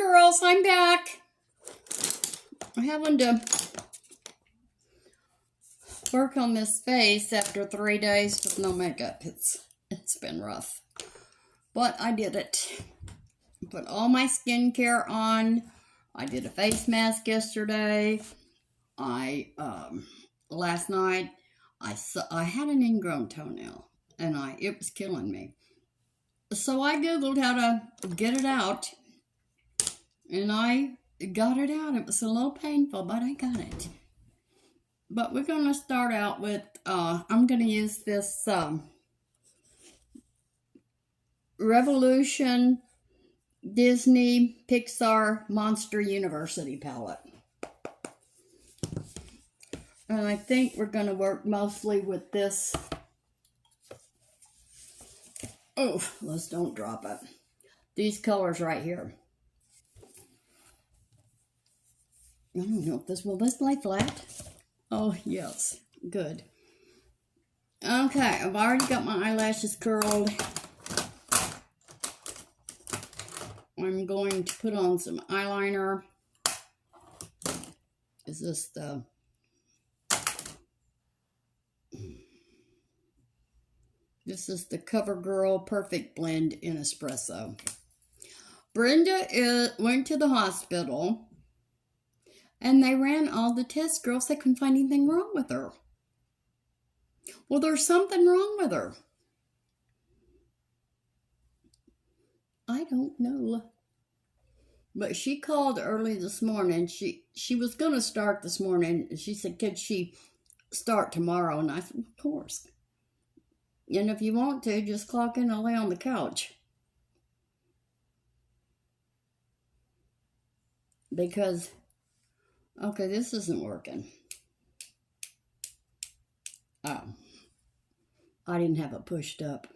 Girls, I'm back. I'm having to work on this face after 3 days with no makeup. It's been rough, but I did it. Put all my skincare on. I did a face mask yesterday. Last night I had an ingrown toenail and it was killing me. So I Googled how to get it out, and I got it out. It was a little painful, but I got it. But we're going to start out with, I'm going to use this Revolution Disney Pixar Monster University palette. And I think we're going to work mostly with this. Oh, let's don't drop it. These colors right here. I don't know if will this lay flat? Oh, yes. Good. Okay, I've already got my eyelashes curled. I'm going to put on some eyeliner. Is this the... This is the Covergirl Perfect Blend in Espresso. Brenda went to the hospital, and they ran all the tests, girls. They couldn't find anything wrong with her. Well, there's something wrong with her. I don't know. But she called early this morning. She was going to start this morning. She said, could she start tomorrow? And I said, of course. And if you want to, just clock in and lay on the couch. Because, okay, this isn't working. Oh, I didn't have it pushed up.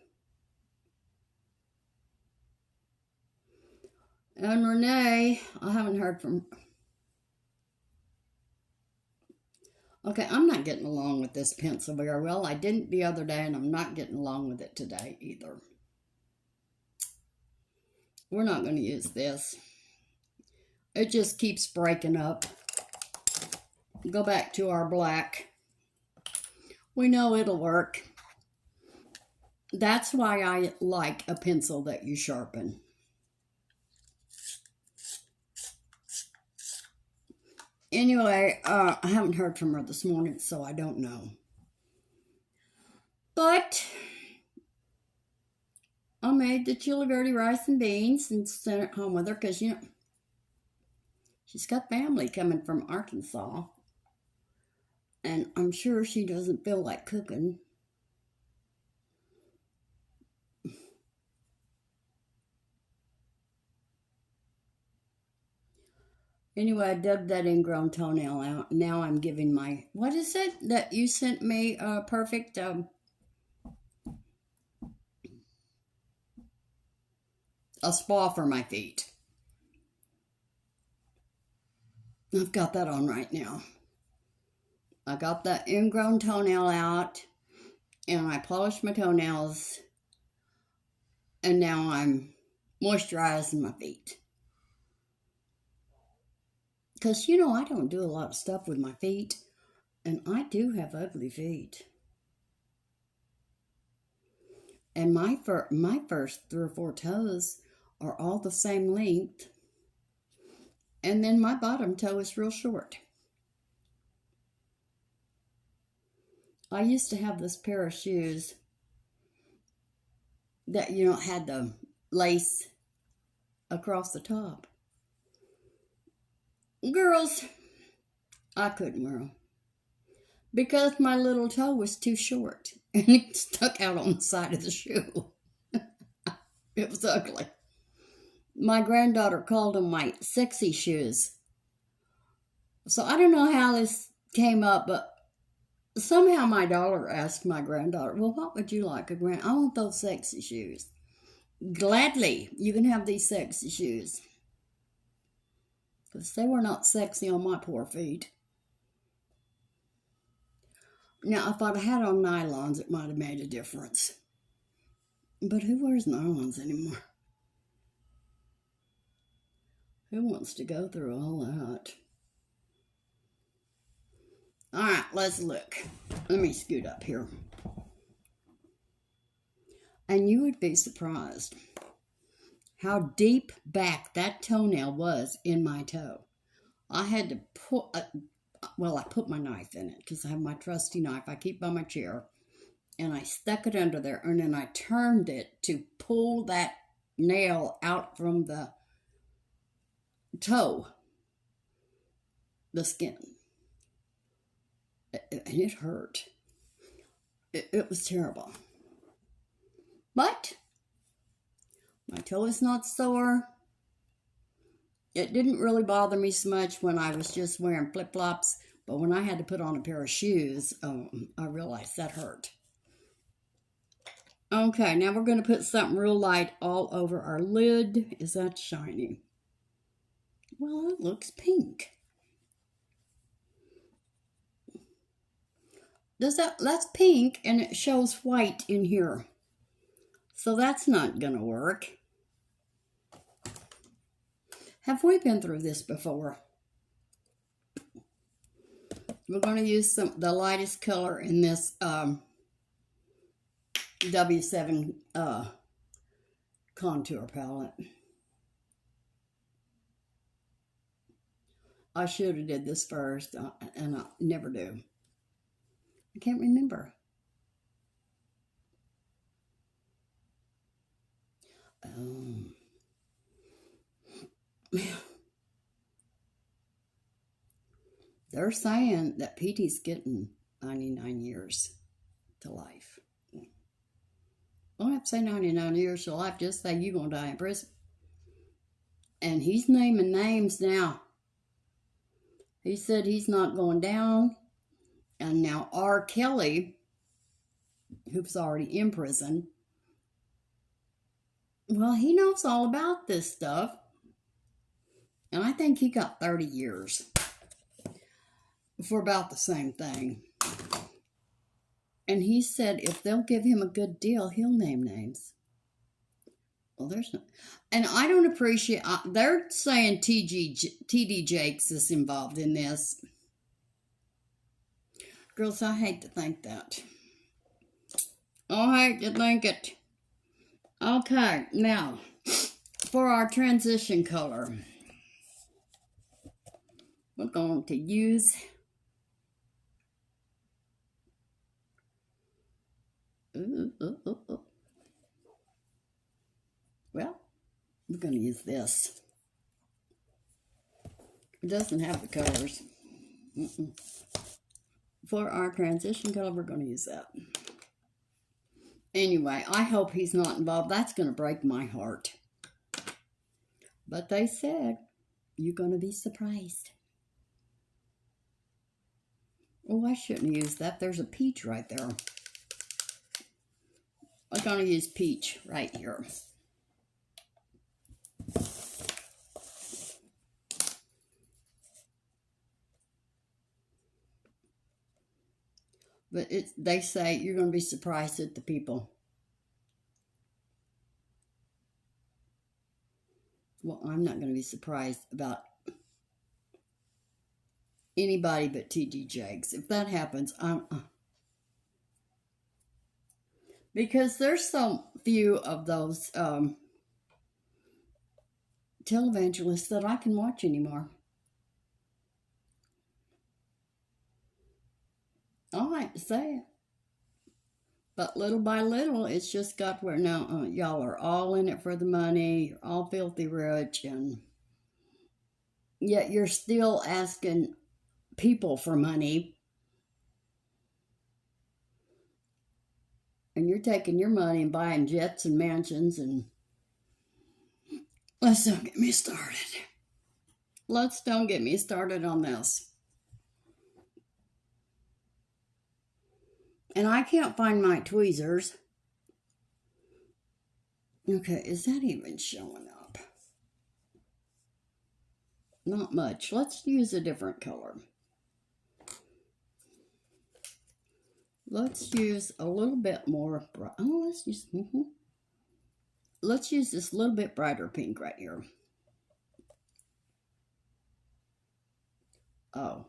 And Renee, I haven't heard from... Okay, I'm not getting along with this pencil very well. I didn't the other day, and I'm not getting along with it today either. We're not going to use this. It just keeps breaking up. Go back to our black. We know it'll work. That's why I like a pencil that you sharpen. Anyway, I haven't heard from her this morning, so I don't know. But I made the chili verde rice and beans and sent it home with her because, you know, she's got family coming from Arkansas. And I'm sure she doesn't feel like cooking. Anyway, I dug that ingrown toenail out. Now I'm giving my... What is it that you sent me? Perfect... a spa for my feet. I've got that on right now. I got that ingrown toenail out, and I polished my toenails, and now I'm moisturizing my feet. Because, you know, I don't do a lot of stuff with my feet, and I do have ugly feet. And my first 3 or 4 toes are all the same length, and then my bottom toe is real short. I used to have this pair of shoes that, you know, had the lace across the top. Girls, I couldn't wear them because my little toe was too short and it stuck out on the side of the shoe. It was ugly. My granddaughter called them my sexy shoes. So I don't know how this came up, but somehow my daughter asked my granddaughter, well, what would you like? I want those sexy shoes. Gladly, you can have these sexy shoes. Because they were not sexy on my poor feet. Now, if I'd had on nylons, it might have made a difference. But who wears nylons anymore? Who wants to go through all that? All right, let's look. Let me scoot up here. And you would be surprised how deep back that toenail was in my toe. I had to put, I put my knife in it because I have my trusty knife I keep by my chair. And I stuck it under there, and then I turned it to pull that nail out from the toe, the skin. And it hurt. It was terrible. But my toe is not sore. It didn't really bother me so much when I was just wearing flip-flops, but when I had to put on a pair of shoes, I realized that hurt. Okay, now we're going to put something real light all over our lid. Is that shiny? Well, it looks pink. That's pink, and it shows white in here. So that's not going to work. Have we been through this before? We're going to use the lightest color in this W7 contour palette. I should have did this first, and I never do. I can't remember. They're saying that Peachy's getting 99 years to life. Don't have to say 99 years to life, just say you're going to die in prison. And he's naming names now. He said he's not going down. And now R. Kelly, who's already in prison, well, he knows all about this stuff. And I think he got 30 years for about the same thing. And he said if they'll give him a good deal, he'll name names. Well, there's no... And I don't appreciate... they're saying TD Jakes is involved in this. Girls, I hate to think that. I hate to think it. Okay, now, for our transition color, we're going to use... Well, we're going to use this. It doesn't have the colors. For our transition color, we're going to use that. Anyway, I hope he's not involved. That's going to break my heart. But they said, you're going to be surprised. Oh, I shouldn't use that. There's a peach right there. I'm going to use peach right here. But they say you're going to be surprised at the people. Well, I'm not going to be surprised about anybody but TD Jakes. If that happens, because there's so few of those televangelists that I can watch anymore. I hate to say it. But little by little, it's just got where now y'all are all in it for the money. You're all filthy rich. And yet you're still asking people for money. And you're taking your money and buying jets and mansions. And let's don't get me started. Let's don't get me started on this. And I can't find my tweezers. Okay, is that even showing up? Not much. Let's use a different color. Let's use a little bit more bright. Oh, let's use this little bit brighter pink right here. Oh.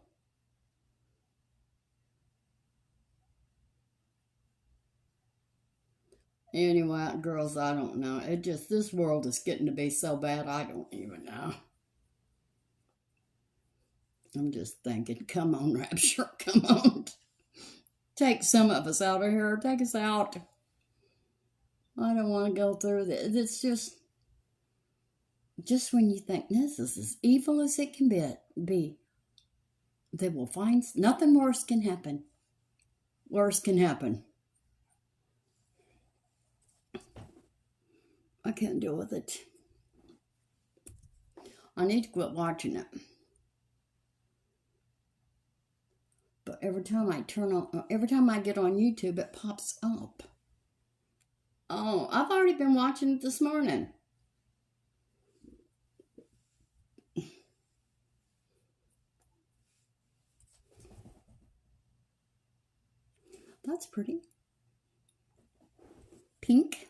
Anyway, girls, I don't know. It just, this world is getting to be so bad, I don't even know. I'm just thinking, come on, Rapture, come on. Take some of us out of here. Take us out. I don't want to go through this. It's just when you think this is as evil as it can be, they will find nothing worse can happen. Worse can happen. I can't deal with it. I need to quit watching it. But every time I get on YouTube, it pops up. Oh, I've already been watching it this morning. That's pretty. Pink.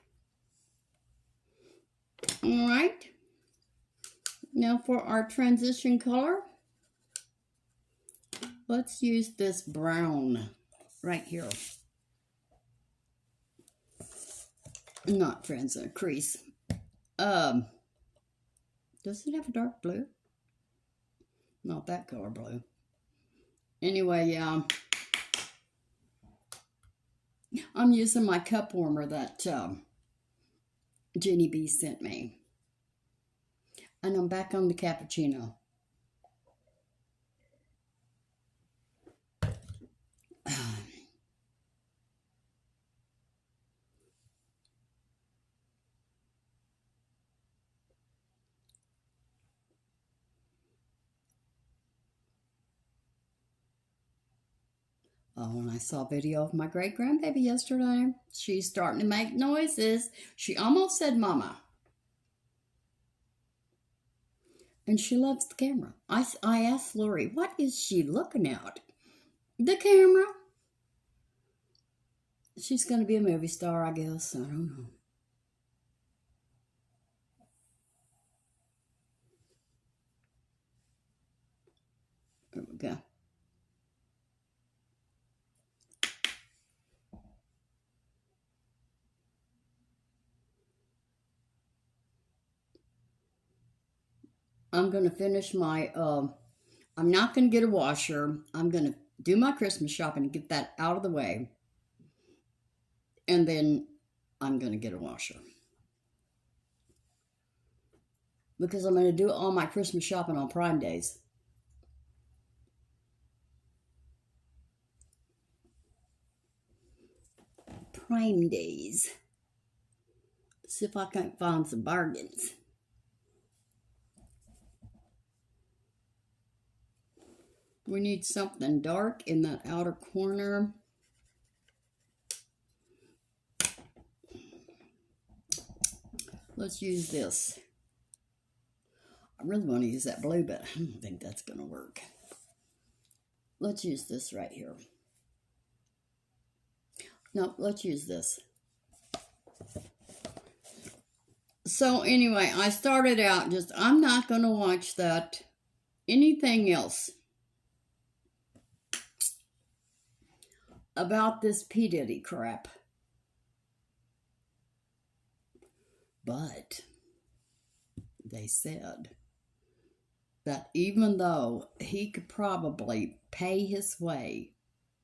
All right. Now for our transition color, let's use this brown right here. Not transition, crease. Does it have a dark blue? Not that color blue. Anyway, yeah. I'm using my cup warmer that Jenny B sent me. And I'm back on the cappuccino. Oh, and I saw a video of my great-grandbaby yesterday. She's starting to make noises. She almost said mama. And she loves the camera. I asked Lori, what is she looking at? The camera. She's going to be a movie star, I guess. I don't know. There we go. I'm going to finish my, I'm not going to get a washer. I'm going to do my Christmas shopping and get that out of the way. And then I'm going to get a washer. Because I'm going to do all my Christmas shopping on Prime Days. Prime Days. See if I can't find some bargains. We need something dark in that outer corner. Let's use this. I really want to use that blue, but I don't think that's going to work. Let's use this right here. No, let's use this. So anyway, I started out just, I'm not going to watch that, anything else about this P. Diddy crap. But they said that even though he could probably pay his way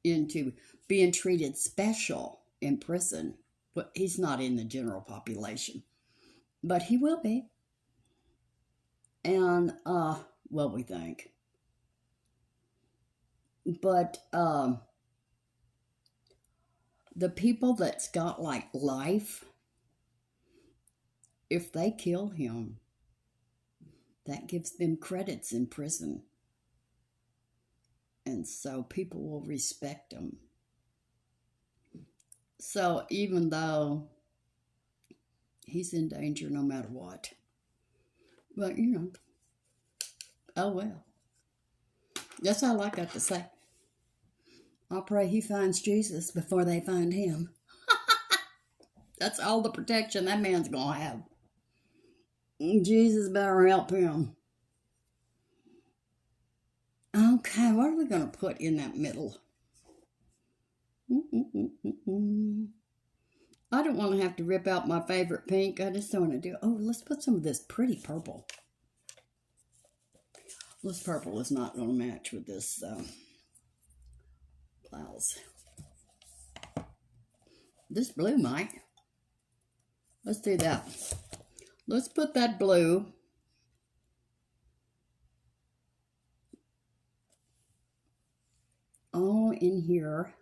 into being treated special in prison, but he's not in the general population, but he will be. And, well, we think. But, the people that's got like life, if they kill him, that gives them credits in prison. And so people will respect him. So even though he's in danger no matter what. But, you know, oh well. That's all I got to say. I pray he finds Jesus before they find him. That's all the protection that man's going to have. Jesus better help him. Okay, what are we going to put in that middle? I don't want to have to rip out my favorite pink. I just don't want to do. Oh, let's put some of this pretty purple. This purple is not going to match with this blouse. This blue might. Let's do that. Let's put that blue all in here.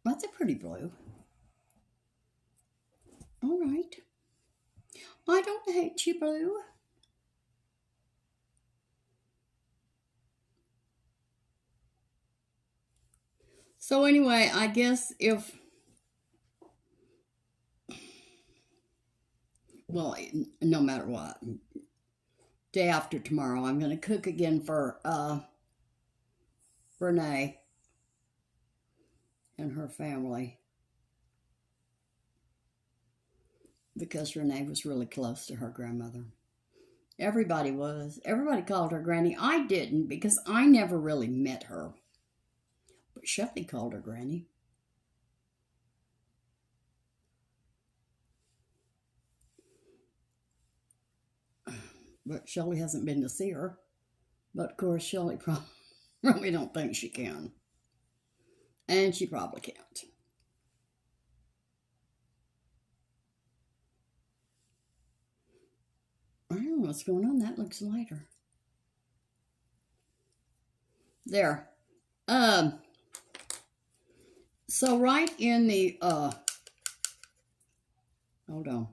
That's a pretty blue. All right. I don't hate you, blue. So anyway, I guess if, well, no matter what, day after tomorrow, I'm going to cook again for Renee and her family. Because Renee was really close to her grandmother. Everybody was. Everybody called her Granny. I didn't because I never really met her. But Shelly called her Granny. But Shelly hasn't been to see her. But of course, Shelly probably don't think she can. And she probably can't. I don't know what's going on. That looks lighter. There. So right in the, hold on.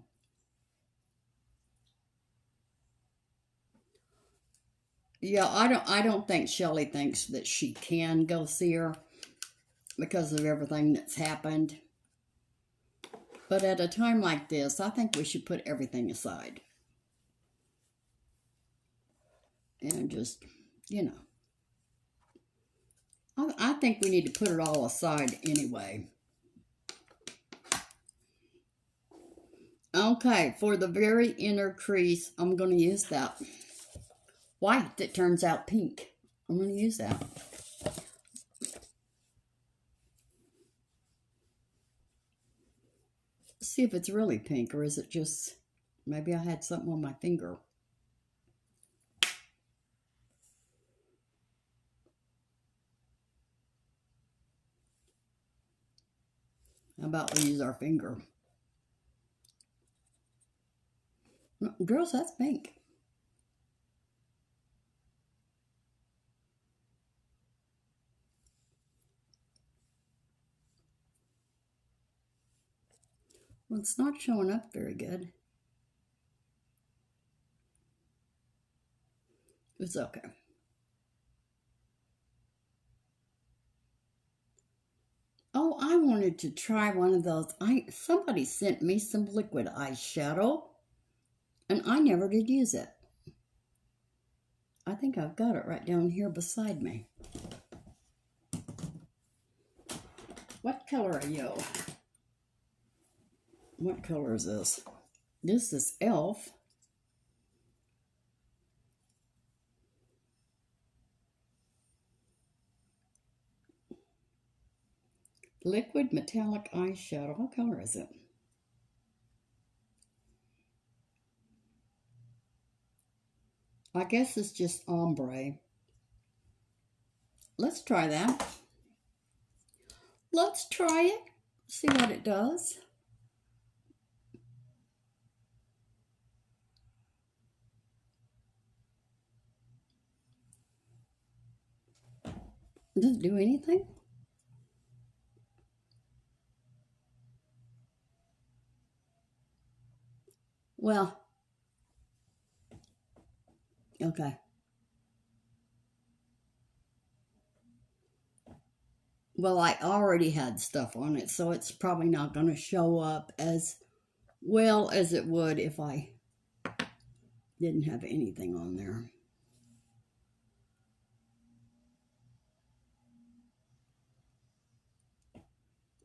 Yeah, I don't think Shelly thinks that she can go see her because of everything that's happened. But at a time like this, I think we should put everything aside. And just, you know. I think we need to put it all aside anyway. Okay, for the very inner crease, I'm going to use that white that turns out pink. I'm going to use that. See if it's really pink, or is it just, maybe I had something on my finger. How about we use our finger? Girls, that's pink. Well, it's not showing up very good. It's okay. Oh, I wanted to try one of those. Somebody sent me some liquid eyeshadow, and I never did use it. I think I've got it right down here beside me. What color are you? What color is this? This is Elf. Liquid metallic eyeshadow. What color is it? I guess it's just ombre. Let's try that. Let's try it. See what it does. Does it do anything? Well, okay. Well, I already had stuff on it, so it's probably not going to show up as well as it would if I didn't have anything on there.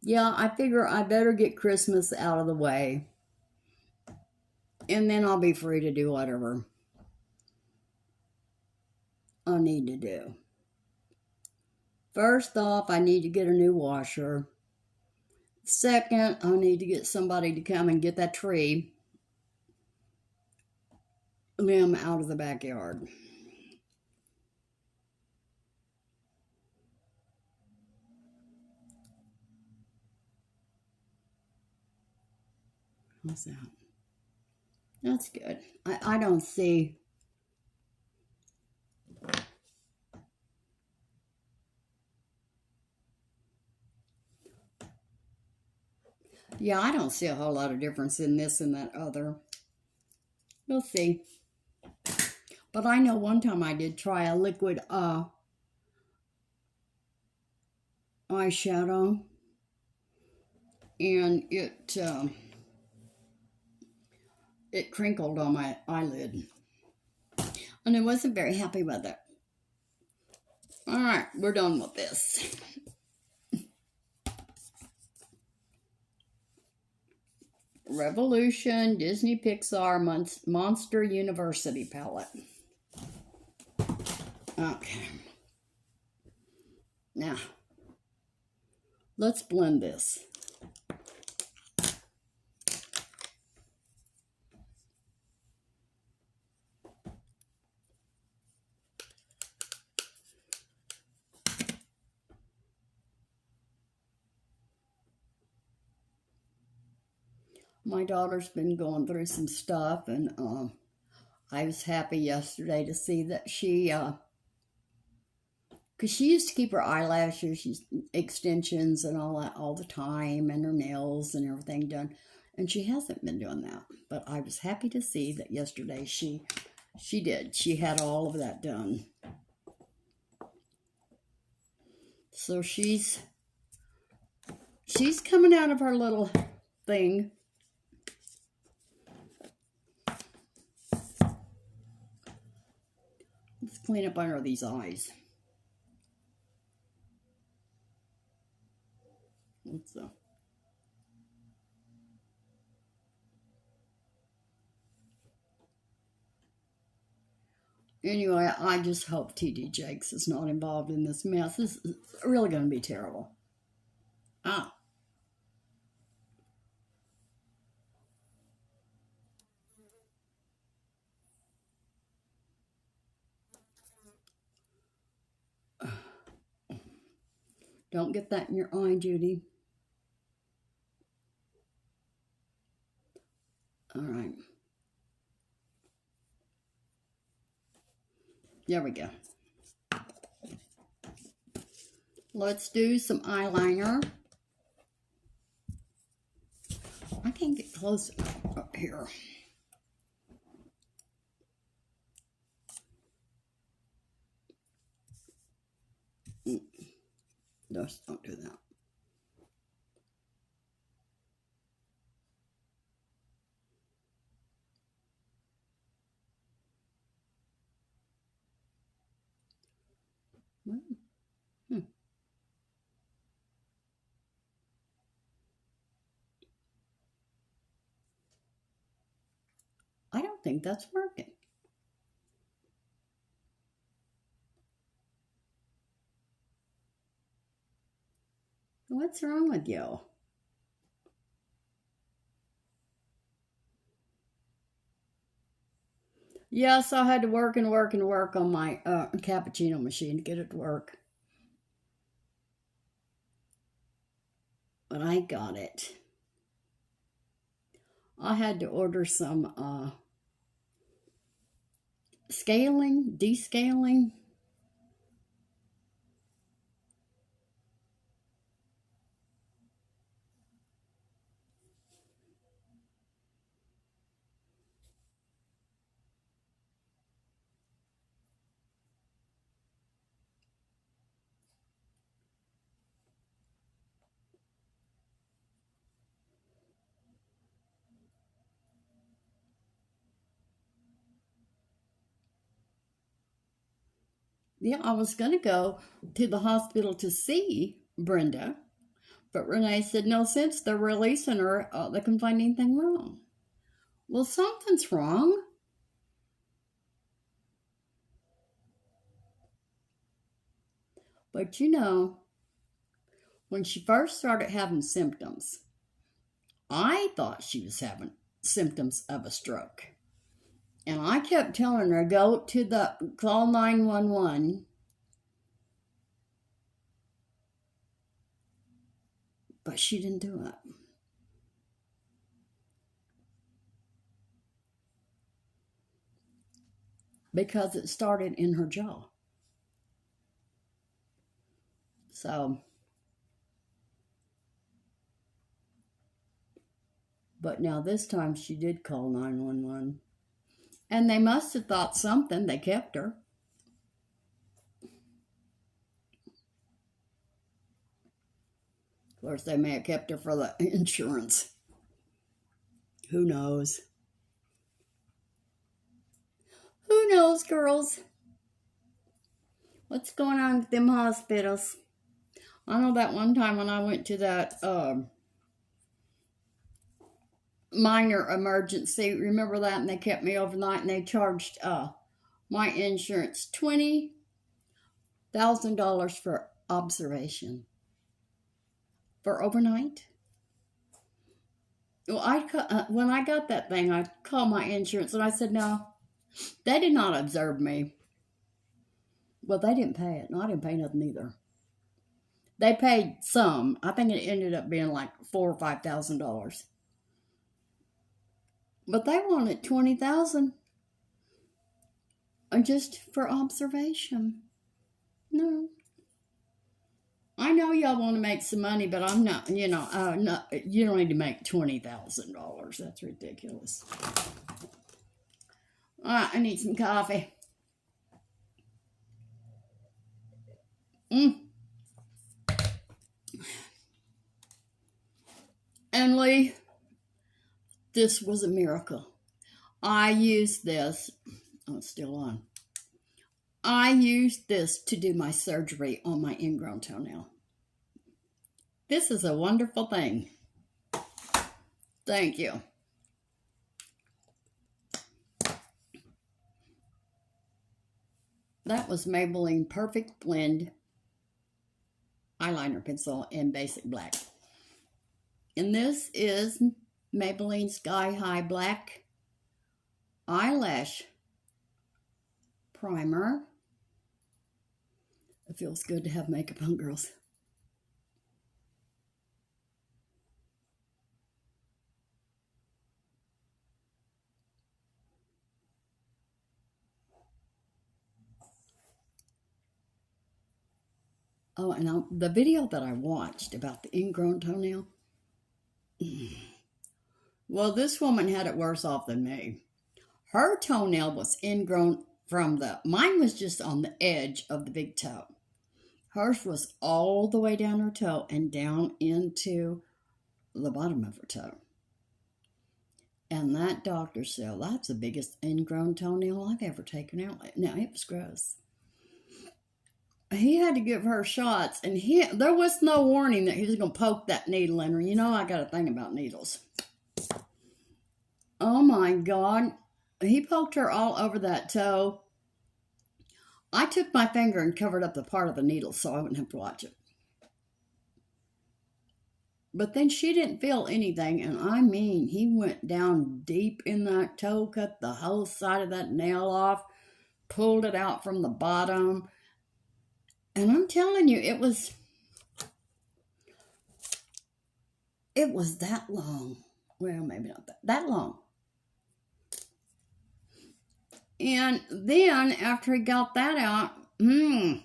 Yeah, I figure I better get Christmas out of the way. And then I'll be free to do whatever I need to do. First off, I need to get a new washer. Second, I need to get somebody to come and get that tree limb out of the backyard. How's that? That's good. I don't see. Yeah, I don't see a whole lot of difference in this and that other. We'll see. But I know one time I did try a liquid eyeshadow, and it crinkled on my eyelid, and I wasn't very happy with it. All right, we're done with this. Revolution Disney Pixar Monster University palette. Okay. Now, let's blend this. My daughter's been going through some stuff, and I was happy yesterday to see that she, because she used to keep her eyelashes, extensions and all that all the time, and her nails and everything done, and she hasn't been doing that. But I was happy to see that yesterday she did. She had all of that done. So she's coming out of her little thing. Let's clean up under these eyes. Anyway, I just hope TD Jakes is not involved in this mess. This is really going to be terrible. Don't get that in your eye, Judy. All right. There we go. Let's do some eyeliner. I can't get close enough up here. Just don't do that. I don't think that's working. What's wrong with you? Yes, I had to work and work and work on my cappuccino machine to get it to work. But I got it. I had to order some scaling, descaling. Yeah, I was going to go to the hospital to see Brenda But Renee said, no, since they're releasing her, they couldn't find anything wrong. Well, something's wrong. But you know, when she first started having symptoms, I thought she was having symptoms of a stroke. And I kept telling her, call 911. But she didn't do it. Because it started in her jaw. So, but now this time she did call 911. And they must have thought something. They kept her. Of course, they may have kept her for the insurance. Who knows? Who knows, girls? What's going on with them hospitals? I know that one time when I went to that minor emergency, remember that? And they kept me overnight and they charged my insurance $20,000 for observation. For overnight? Well, when I got that thing, I called my insurance and I said, no, they did not observe me. Well, they didn't pay it. No, I didn't pay nothing either. They paid some. I think it ended up being like $4,000 or $5,000. But they wanted $20,000 just for observation. No. I know y'all want to make some money, but I'm not, no, you don't need to make $20,000. That's ridiculous. All right, I need some coffee. And Lee, this was a miracle. I used this. Oh, it's still on. I used this to do my surgery on my ingrown toenail. This is a wonderful thing. Thank you. That was Maybelline Perfect Blend eyeliner pencil in basic black. And this is Maybelline Sky High Black eyelash primer. It feels good to have makeup on, girls. Oh, and the video that I watched about the ingrown toenail, well, this woman had it worse off than me. Her toenail was ingrown from mine was just on the edge of the big toe. Hers was all the way down her toe and down into the bottom of her toe. And that doctor said, that's the biggest ingrown toenail I've ever taken out. Now, it was gross. He had to give her shots, and there was no warning that he was going to poke that needle in her. You know, I got a thing about needles. Oh, my God. He poked her all over that toe. I took my finger and covered up the part of the needle so I wouldn't have to watch it. But then she didn't feel anything, and I mean, he went down deep in that toe, cut the whole side of that nail off, pulled it out from the bottom. And I'm telling you, it was that long. Well, maybe not that long. And then after he got that out, then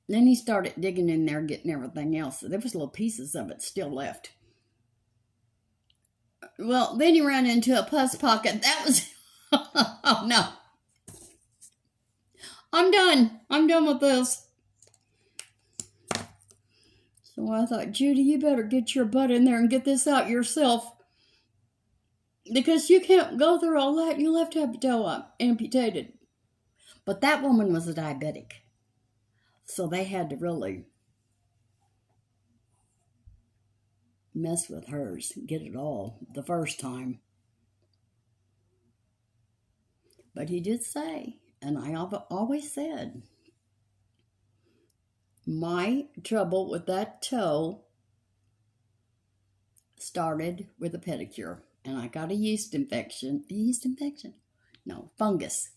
he started digging in there, getting everything else. There was little pieces of it still left. Well, then he ran into a pus pocket. That was, oh no. I'm done. I'm done with this. So I thought, Judy, you better get your butt in there and get this out yourself. Because you can't go through all that. You'll have to have your toe amputated. But that woman was a diabetic. So they had to really mess with hers, get it all the first time. But he did say, and I have always said, my trouble with that toe started with a pedicure, and I got a yeast infection. No, fungus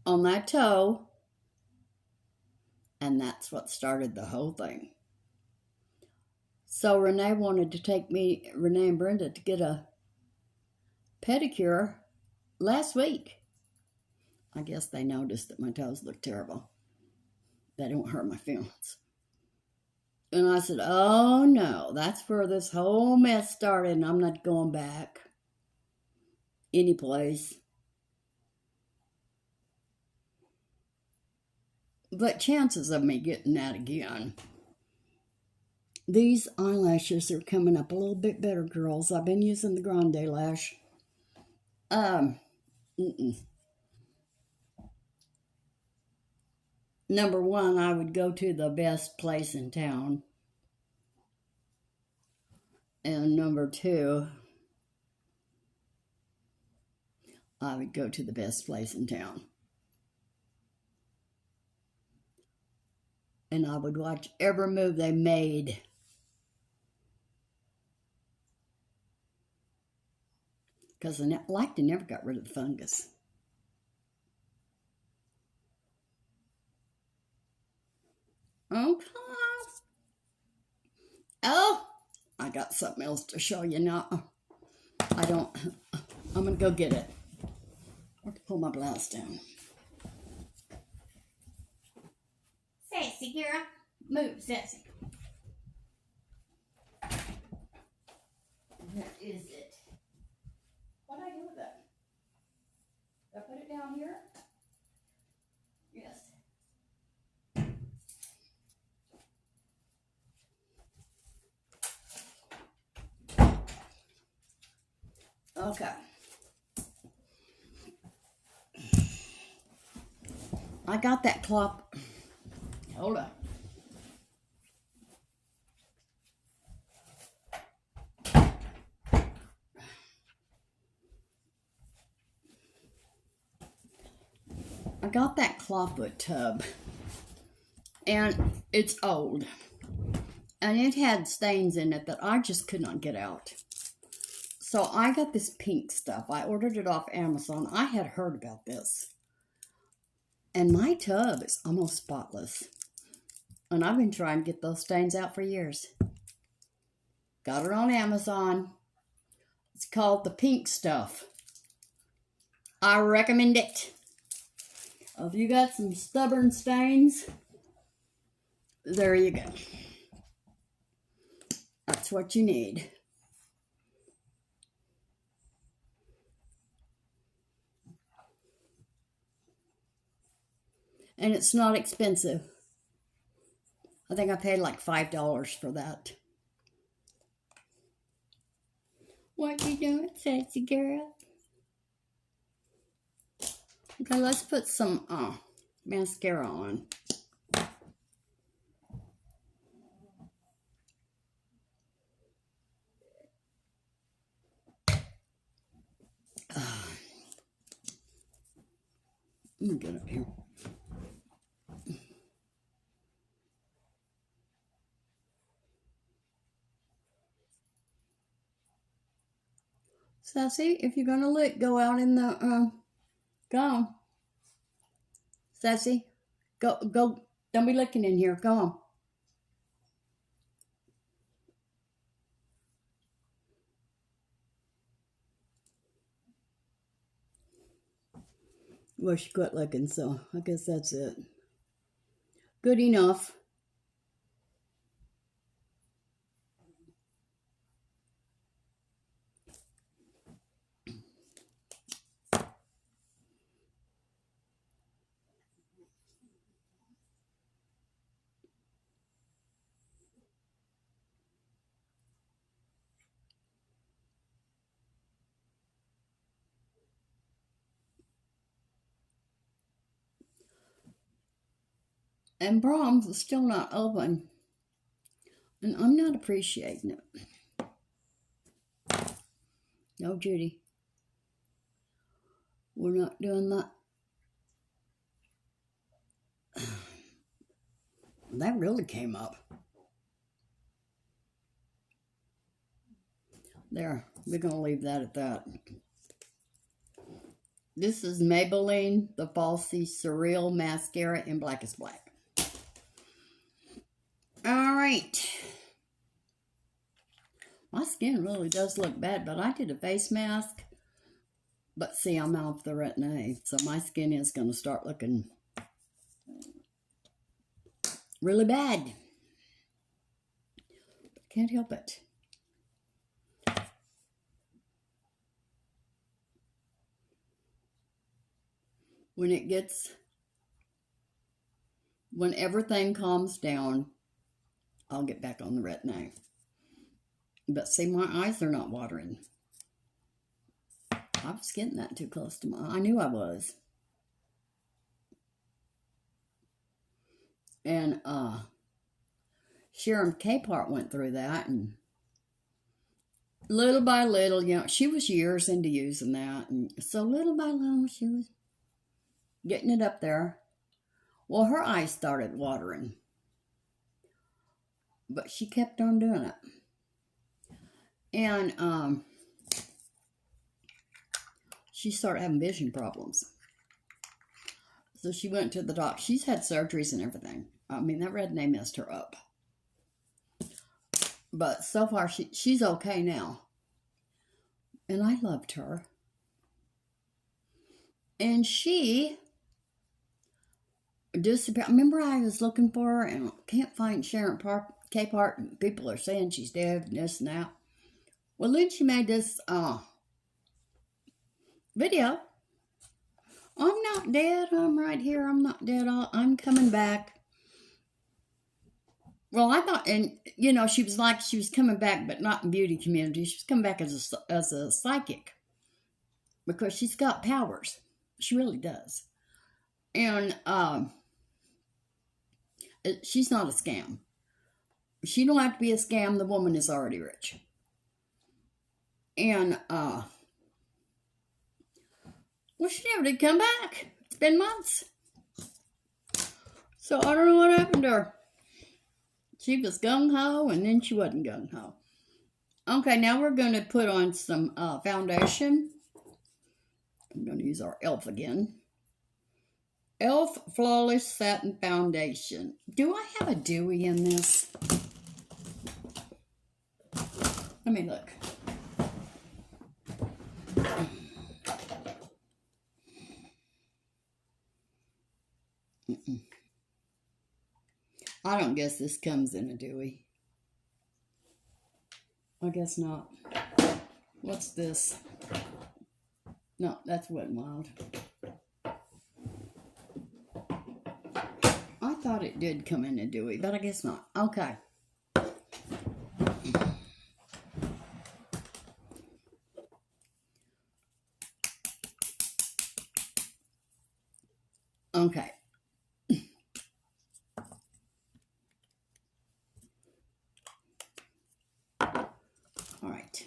on that toe, and that's what started the whole thing. So Renee wanted to take me, Renee and Brenda, to get a pedicure last week. I guess they noticed that my toes look terrible. They don't hurt my feelings. And I said, oh no, that's where this whole mess started, and I'm not going back any place. But chances of me getting that again. These eyelashes are coming up a little bit better, girls. I've been using the Grande Lash. Number one, I would go to the best place in town. And number two, I would go to the best place in town. And I would watch every move they made. Because I like they never got rid of the fungus. Okay. Oh, I got something else to show you now. I'm going to go get it. I have to pull my blouse down. Sassy girl. Move, Sassy. Where is it? What did I do with it? Did I put it down here? Yes. Okay. I got that cloth. Hold on. I got that clawfoot tub, and it's old, and it had stains in it that I just could not get out. So I got this pink stuff. I ordered it off Amazon. I had heard about this, and my tub is almost spotless, and I've been trying to get those stains out for years. Got it on Amazon. It's called the pink stuff. I recommend it. If you got some stubborn stains, there you go. That's what you need. And it's not expensive. I think I paid like $5 for that. What you doing, sexy girl? Okay, let's put some mascara on. Let me get up here. Sassy, if you're gonna lick, go out in the go on. Sassy, go. Don't be licking in here. Go on. Well, she quit licking, so I guess that's it. Good enough. And Brahms is still not open. And I'm not appreciating it. No, Judy. We're not doing that. That really came up. There, we're going to leave that at that. This is Maybelline, the Falsies Surreal Mascara in Blackest Black. All right. My skin really does look bad, but I did a face mask. But see, I'm off the retin-A, so my skin is going to start looking really bad. Can't help it. When everything calms down, I'll get back on the retin-A. But see, my eyes are not watering. I was getting that too close to I knew I was. And Sharon K-Part went through that, and little by little, you know, she was years into using that, and so little by little she was getting it up there. Well, her eyes started watering, but she kept on doing it. And she started having vision problems. So she went to the doctor. She's had surgeries and everything. I mean, that retin-A messed her up. But so far, she's okay now. And I loved her. And she disappeared. Remember, I was looking for her and can't find Sharon K-Part. And people are saying she's dead and this and that. Well, then she made this video. I'm not dead. I'm right here. I'm not dead. I'm coming back. Well, I thought, and you know, she was coming back, but not in beauty community. She was coming back as a psychic because she's got powers. She really does. And she's not a scam. She don't have to be a scam. The woman is already rich. And well, she never did come back. It's been months. So I don't know what happened to her. She was gung-ho, and then she wasn't gung-ho. Okay, now we're going to put on some foundation. I'm going to use our e.l.f. again. e.l.f. Flawless Satin Foundation. Do I have a dewy in this? Let me look. I don't guess this comes in a dewy. I guess not. What's this? No, that's Wet n Wild. I thought it did come in a dewy, but I guess not. Okay. Okay. All right.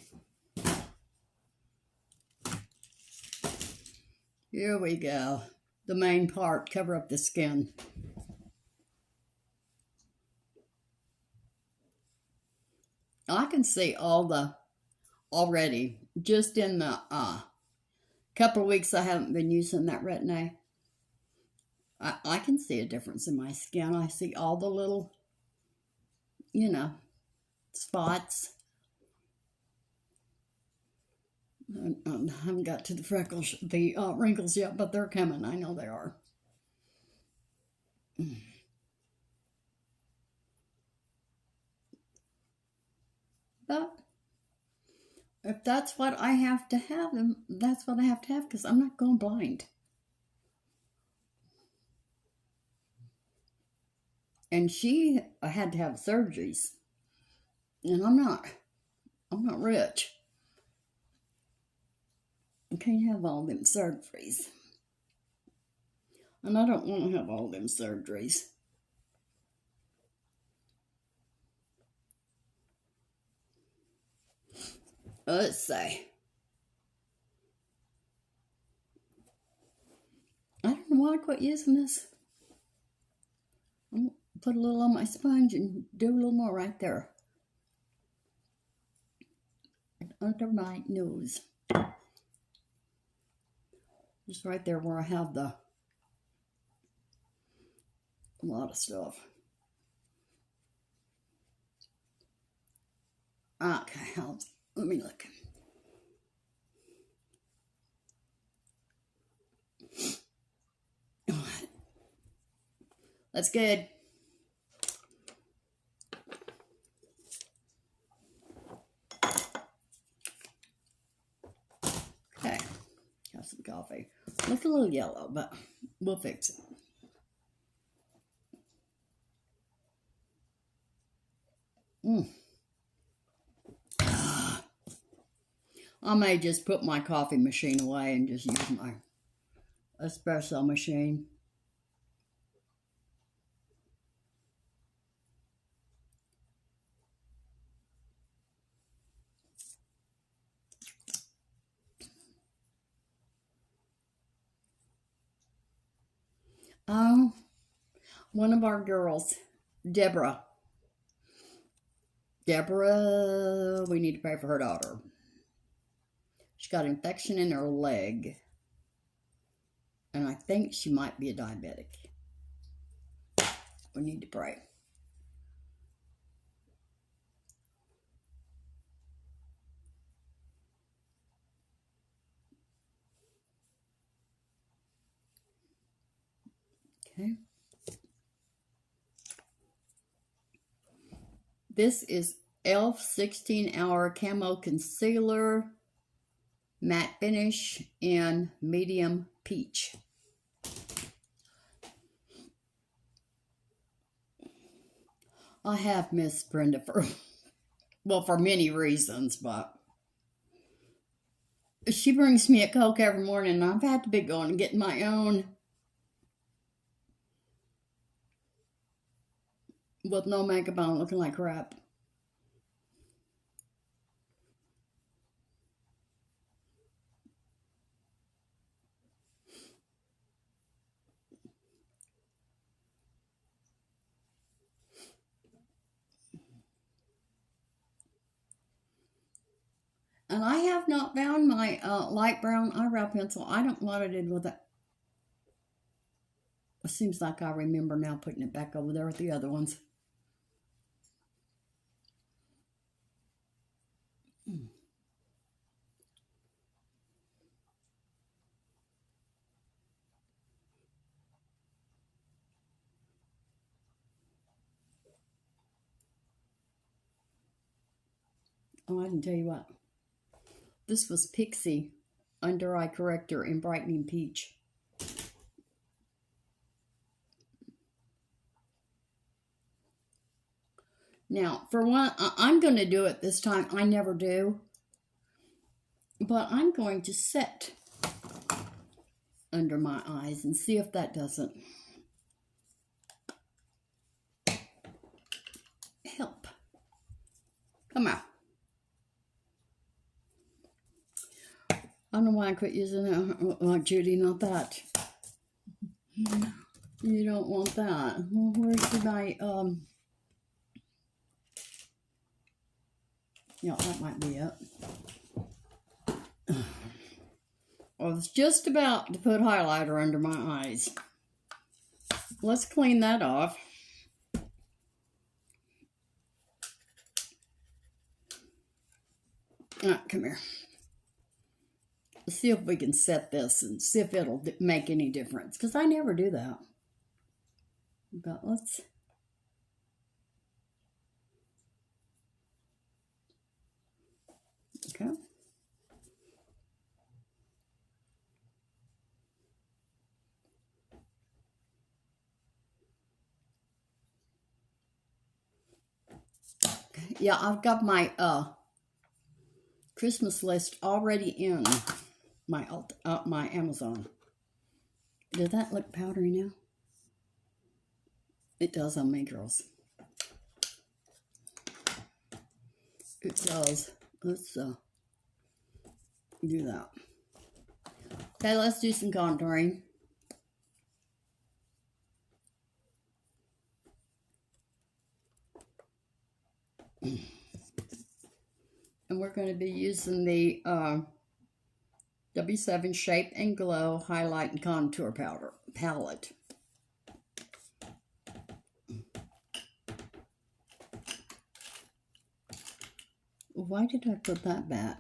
Here we go. The main part, cover up the skin. I can see already, just in the couple of weeks I haven't been using that retin-A. I can see a difference in my skin. I see all the little, you know, spots. I haven't got to the freckles, the wrinkles yet, but they're coming. I know they are. But if that's what I have to have, then that's what I have to have, because I'm not going blind. And she had to have surgeries. And I'm not rich. I can't have all them surgeries. And I don't want to have all them surgeries. Let's see. I don't know why I quit using this. I'm going to put a little on my sponge and do a little more right there. Under my nose. Just right there where I have a lot of stuff. Okay, let me look. That's good. Okay, have some coffee. Looks a little yellow, but we'll fix it. I may just put my coffee machine away and just use my espresso machine. One of our girls, Deborah, we need to pray for her daughter. She got an infection in her leg, and I think she might be a diabetic. We need to pray. Okay. This is e.l.f. 16-hour Camo Concealer, matte finish in medium peach. I have missed Brenda for many reasons, but she brings me a Coke every morning, and I've had to be going and getting my own with no makeup on, looking like crap. And I have not found my light brown eyebrow pencil. I don't know what I did with it. It seems like I remember now putting it back over there with the other ones. Oh, I can tell you what. This was Pixi Undereye Corrector in Brightening Peach. Now, for one, I'm going to do it this time. I never do. But I'm going to set under my eyes and see if that doesn't help. Come on. I don't know why I quit using it. Like Judy, not that. You don't want that. Well, where's my, yeah, that might be it. I was just about to put highlighter under my eyes. Let's clean that off. Come here. Let's see if we can set this and see if it'll make any difference. Because I never do that. But let's... Okay. Yeah, I've got my Christmas list already in my my Amazon. Does that look powdery now? It does on me, girls. It does. Let's do that. Okay, let's do some contouring. And we're going to be using the W7 Shape and Glow Highlight and Contour Powder palette. Why did I put that back?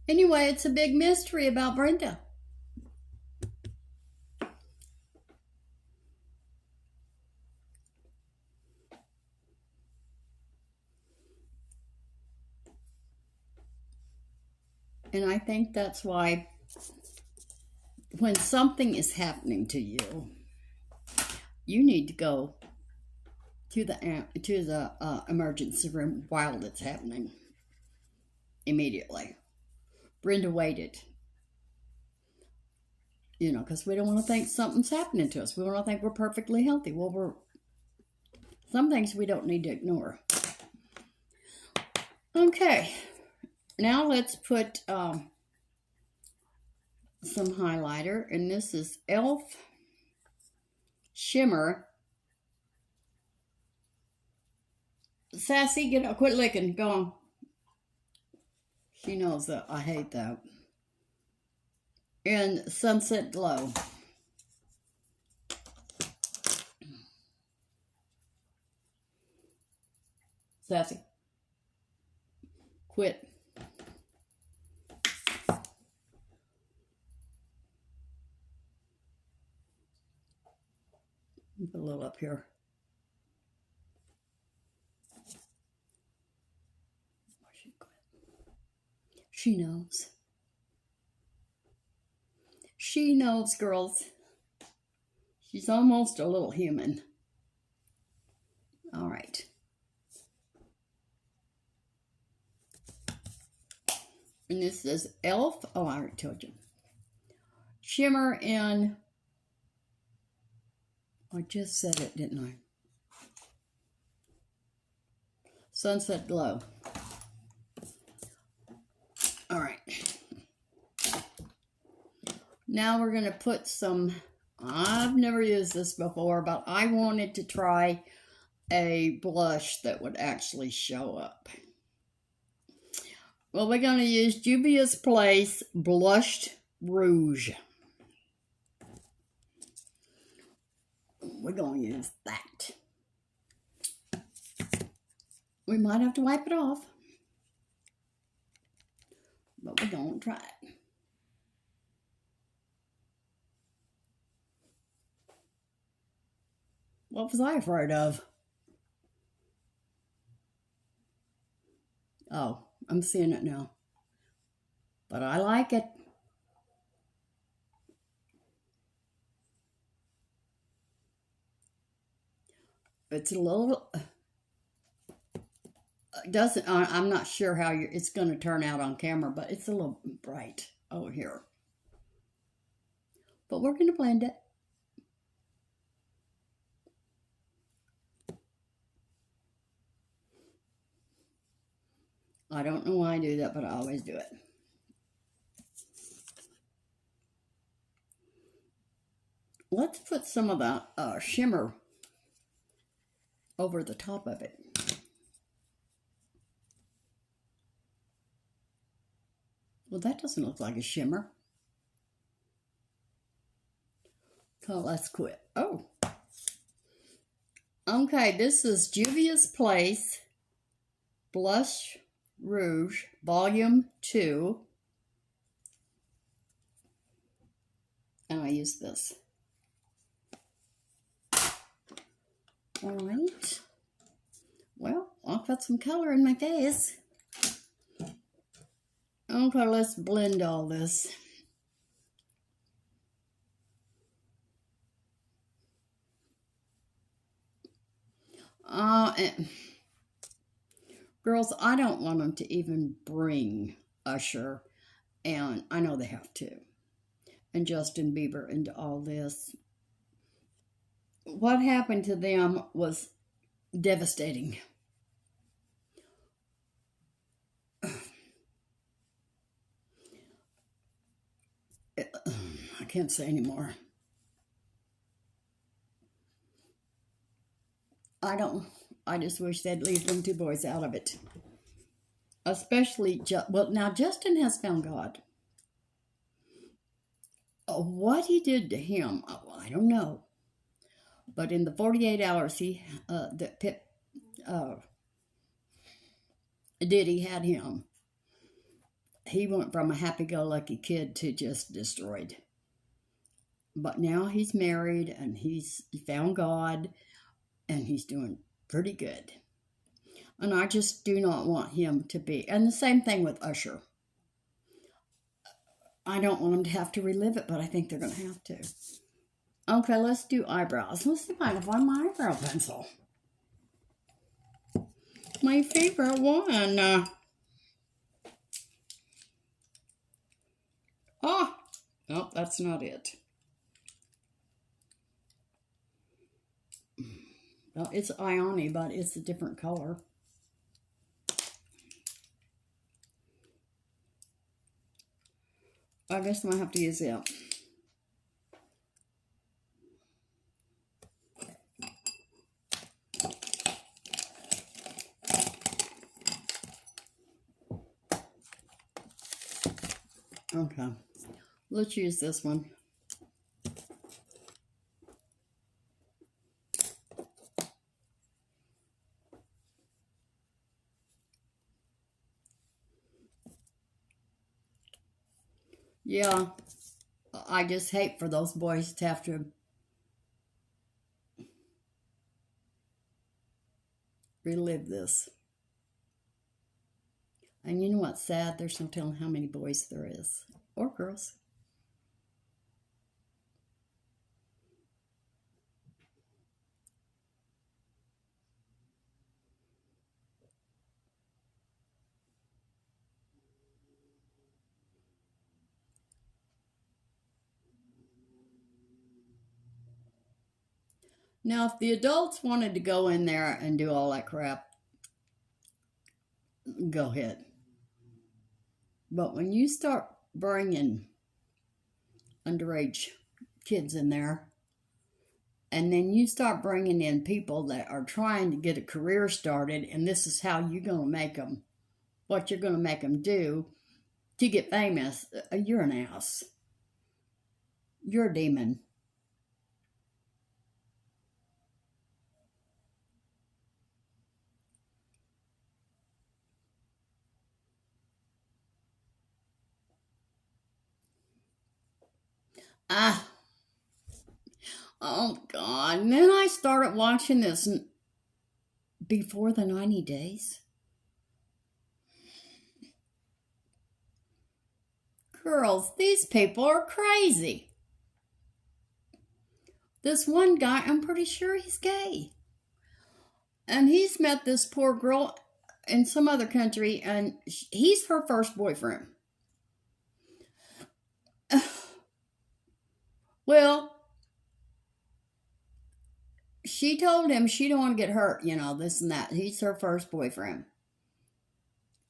Anyway, it's a big mystery about Brenda. And I think that's why when something is happening to you, you need to go to the emergency room while it's happening immediately. Brenda waited, you know, because we don't want to think something's happening to us. We want to think we're perfectly healthy. Well, some things we don't need to ignore. Okay, now let's put some highlighter, and this is e.l.f. Shimmer. Sassy, get up, quit licking, go on. She knows that I hate that. And Sunset Glow. Sassy, quit. Put a little up here. She knows. She knows, girls. She's almost a little human. All right. And this is e.l.f. Oh, I already told you. Shimmer and... I just said it, didn't I? Sunset Glow. All right. Now we're going to put some, I've never used this before, but I wanted to try a blush that would actually show up. Well, we're going to use Juvia's Place Blushed Rouge. We're going to use that. We might have to wipe it off, but we're going to try it. What was I afraid of? Oh, I'm seeing it now. But I like it. It's a little... doesn't... I'm not sure how it's going to turn out on camera, but it's a little bright over here. But we're going to blend it. I don't know why I do that, but I always do it. Let's put some of the shimmer over the top of it. Well, that doesn't look like a shimmer. So let's quit. Oh. Okay, this is Juvia's Place Blush Rouge Volume 2. And I use this. All right. Well, I'll put some color in my face. Okay, let's blend all this. Girls, I don't want them to even bring Usher, and I know they have to, and Justin Bieber into all this. What happened to them was devastating. I can't say anymore. I just wish they'd leave them two boys out of it. Especially, well, now Justin has found God. What he did to him, I don't know. But in the 48 hours that Diddy had him, he went from a happy-go-lucky kid to just destroyed. But now he's married and he found God and he's doing pretty good. And I just do not want him to be. And the same thing with Usher. I don't want them to have to relive it, but I think they're going to have to. Okay, let's do eyebrows. Let's see if I can find my eyebrow pencil. My favorite one. No, that's not it. Well, it's Ioni, but it's a different color. I guess I might have to use it. Okay, let's use this one. Yeah, I just hate for those boys to have to relive this. And you know what's sad? There's no telling how many boys there is, or girls. Now, if the adults wanted to go in there and do all that crap, go ahead. But when you start bringing underage kids in there, and then you start bringing in people that are trying to get a career started, and this is how you're going to make them, what you're going to make them do to get famous, you're an ass. You're a demon. Oh God. And then I started watching this before the 90 days. Girls, these people are crazy. This one guy, I'm pretty sure he's gay. And he's met this poor girl in some other country, and he's her first boyfriend. Well, she told him she don't want to get hurt, this and that. He's her first boyfriend.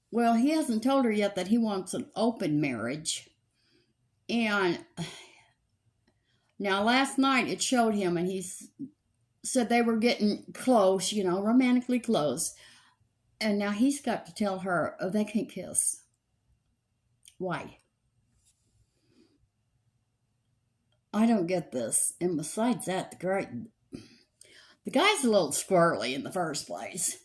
Well, he hasn't told her yet that he wants an open marriage. And now last night it showed him, and he said they were getting close, romantically close. And now he's got to tell her, oh, they can't kiss. Why? I don't get this. And besides that, the guy's a little squirrely in the first place.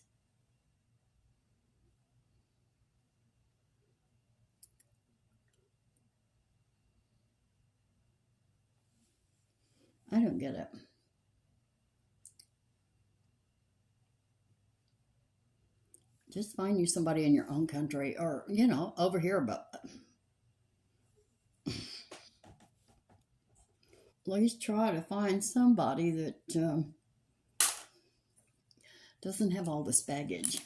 I don't get it. Just find you somebody in your own country or, over here, but at least try to find somebody that Doesn't have all this baggage.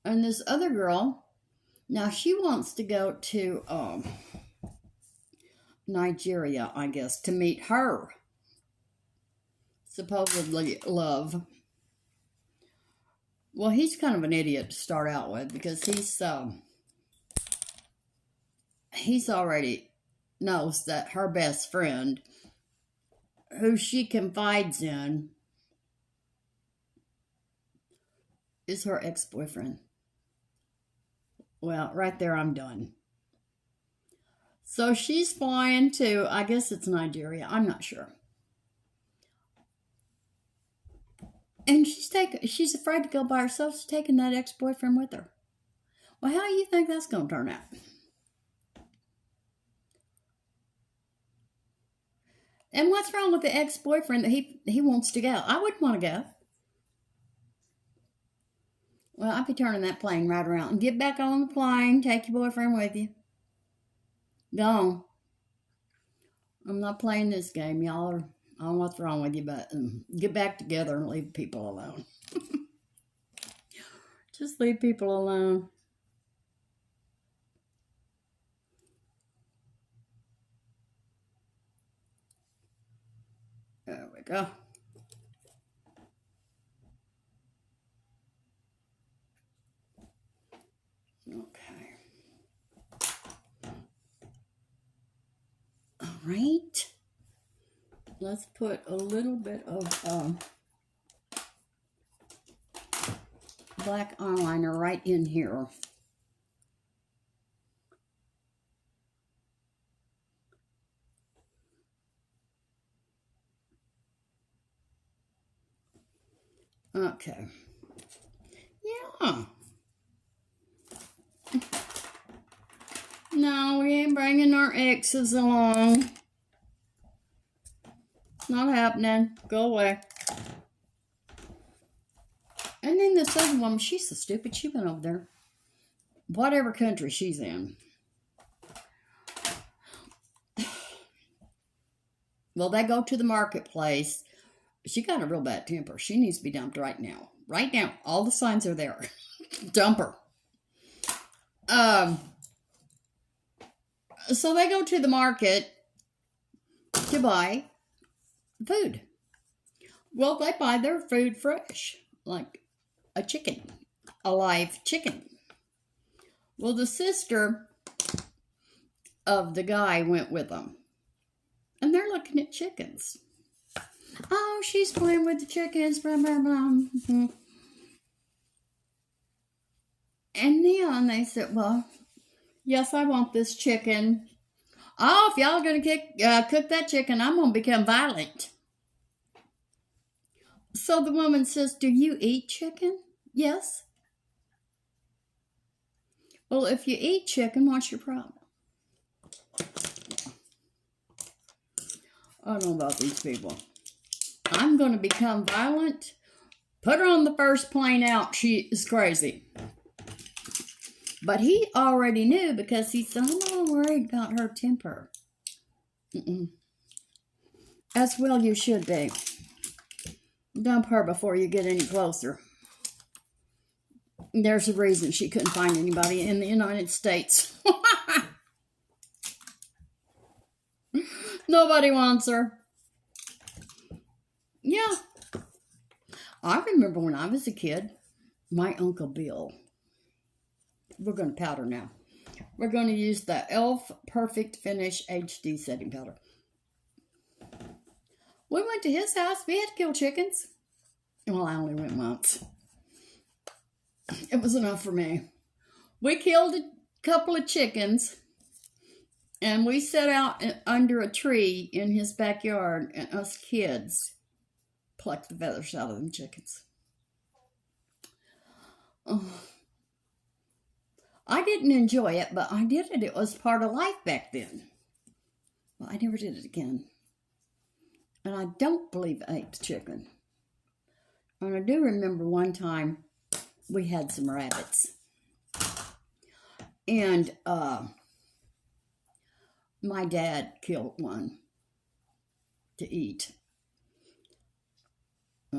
And this other girl, now she wants to go to Nigeria, I guess, to meet her supposedly love. Well, he's kind of an idiot to start out with because he's already knows that her best friend, who she confides in, is her ex-boyfriend. Well, right there, I'm done. So she's flying to, I guess it's Nigeria. I'm not sure. And she's afraid to go by herself. She's taking that ex-boyfriend with her. Well, how do you think that's going to turn out? And what's wrong with the ex-boyfriend that he wants to go? I wouldn't want to go. Well, I'd be turning that plane right around and get back on the plane. Take your boyfriend with you. Go on. I'm not playing this game. Y'all are, I don't know what's wrong with you, but get back together and leave people alone. Just leave people alone. There we go. Okay. All right. Let's put a little bit of black eyeliner right in here. Okay. Yeah. No, we ain't bringing our exes along. Not happening. Go away. And then this other woman, she's so stupid. She went over there. Whatever country she's in. Well, they go to the marketplace. She got a real bad temper. She needs to be dumped right now. Right now. All the signs are there. Dump her. So they go to the market to buy food. Well, they buy their food fresh, like a chicken, a live chicken. Well, the sister of the guy went with them, and they're looking at chickens. Oh, she's playing with the chickens, blah, blah, blah. Mm-hmm. And then they said, well, yes, I want this chicken. Oh, if y'all going to cook that chicken, I'm going to become violent. So the woman says, do you eat chicken? Yes. Well, if you eat chicken, what's your problem? I don't know about these people. I'm going to become violent. Put her on the first plane out. She is crazy. But he already knew because he said, I'm not worried about her temper. As well you should be. Dump her before you get any closer. There's a reason she couldn't find anybody in the United States. Nobody wants her. Yeah. I remember when I was a kid, my Uncle Bill. We're going to powder now. We're going to use the e.l.f. Perfect Finish HD setting powder. We went to his house. We had to kill chickens. Well, I only went once. It was enough for me. We killed a couple of chickens. And we sat out under a tree in his backyard. And us kids plucked the feathers out of them chickens. Oh. I didn't enjoy it, but I did it. It was part of life back then. Well, I never did it again. And I don't believe I ate the chicken. And I do remember one time we had some rabbits. And my dad killed one to eat.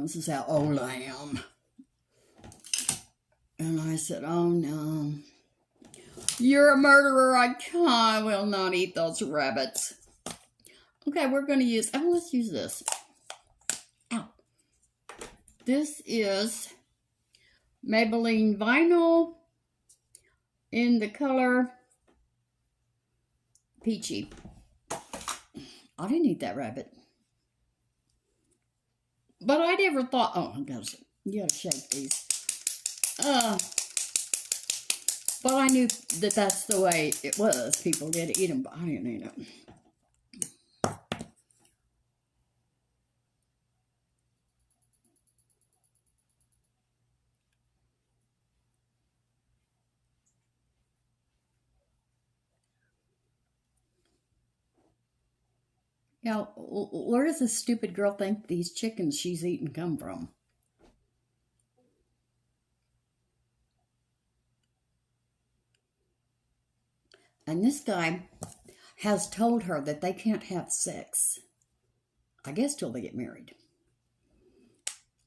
This is how old I am. And I said, oh no. You're a murderer. I will not eat those rabbits. Okay, we're going to use, let's use this. Ow. This is Maybelline Vinyl in the color Peachy. I didn't eat that rabbit. But I never thought, you gotta shake these. But I knew that that's the way it was. People did eat them, but I didn't eat them. Now, where does this stupid girl think these chickens she's eating come from? And this guy has told her that they can't have sex. I guess till they get married.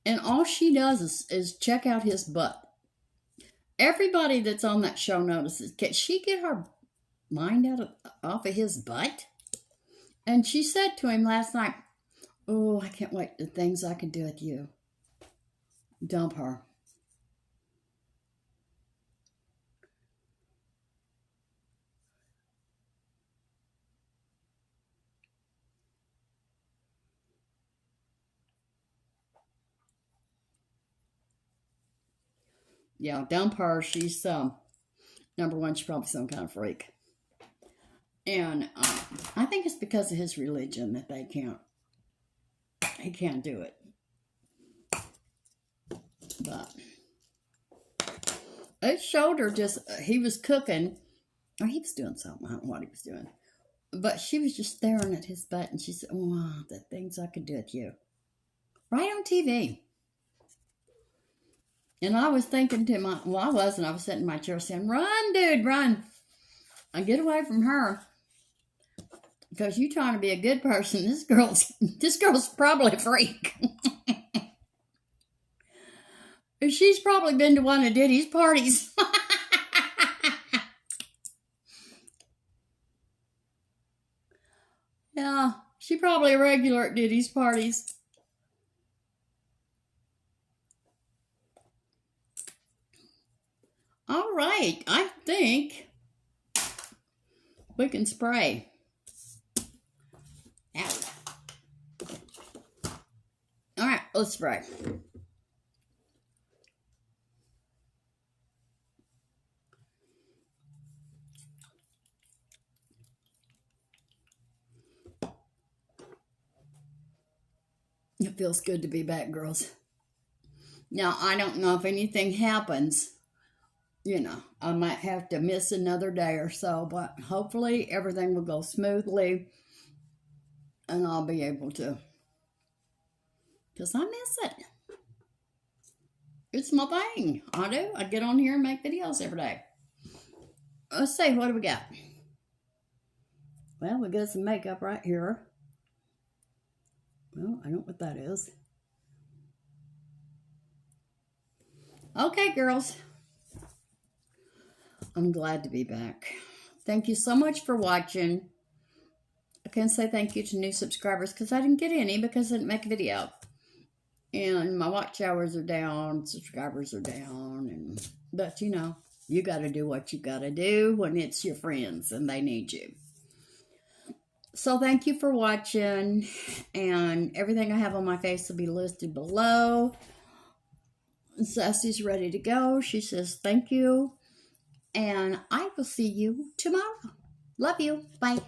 And all she does is check out his butt. Everybody that's on that show notices, can she get her mind off of his butt? And she said to him last night, oh, I can't wait, the things I can do with you. Dump her. Yeah, dump her. She's, number one, she's probably some kind of freak. And I think it's because of his religion that he can't do it. But it showed her he was cooking, or he was doing something, I don't know what he was doing. But she was just staring at his butt, and she said, wow, the things I could do with you. Right on TV. And I was thinking to I was sitting in my chair saying, run, dude, run. And get away from her. Because you're trying to be a good person. This girl's probably a freak. She's probably been to one of Diddy's parties. Yeah, she probably a regular at Diddy's parties. All right, I think we can spray. Ow. All right, let's spray. It feels good to be back, girls. Now, I don't know if anything happens. You know, I might have to miss another day or so, but hopefully everything will go smoothly and I'll be able to, because I miss it. It's my thing. I do. I get on here and make videos every day. Let's see, what do we got? Well, we got some makeup right here. Well, I don't know what that is. Okay, girls. I'm glad to be back. Thank you so much for watching. I can't say thank you to new subscribers because I didn't get any because I didn't make a video. And my watch hours are down, subscribers are down. But, you know, you got to do what you got to do when it's your friends and they need you. So thank you for watching. And everything I have on my face will be listed below. Sassy's ready to go. She says thank you. And I will see you tomorrow. Love you. Bye.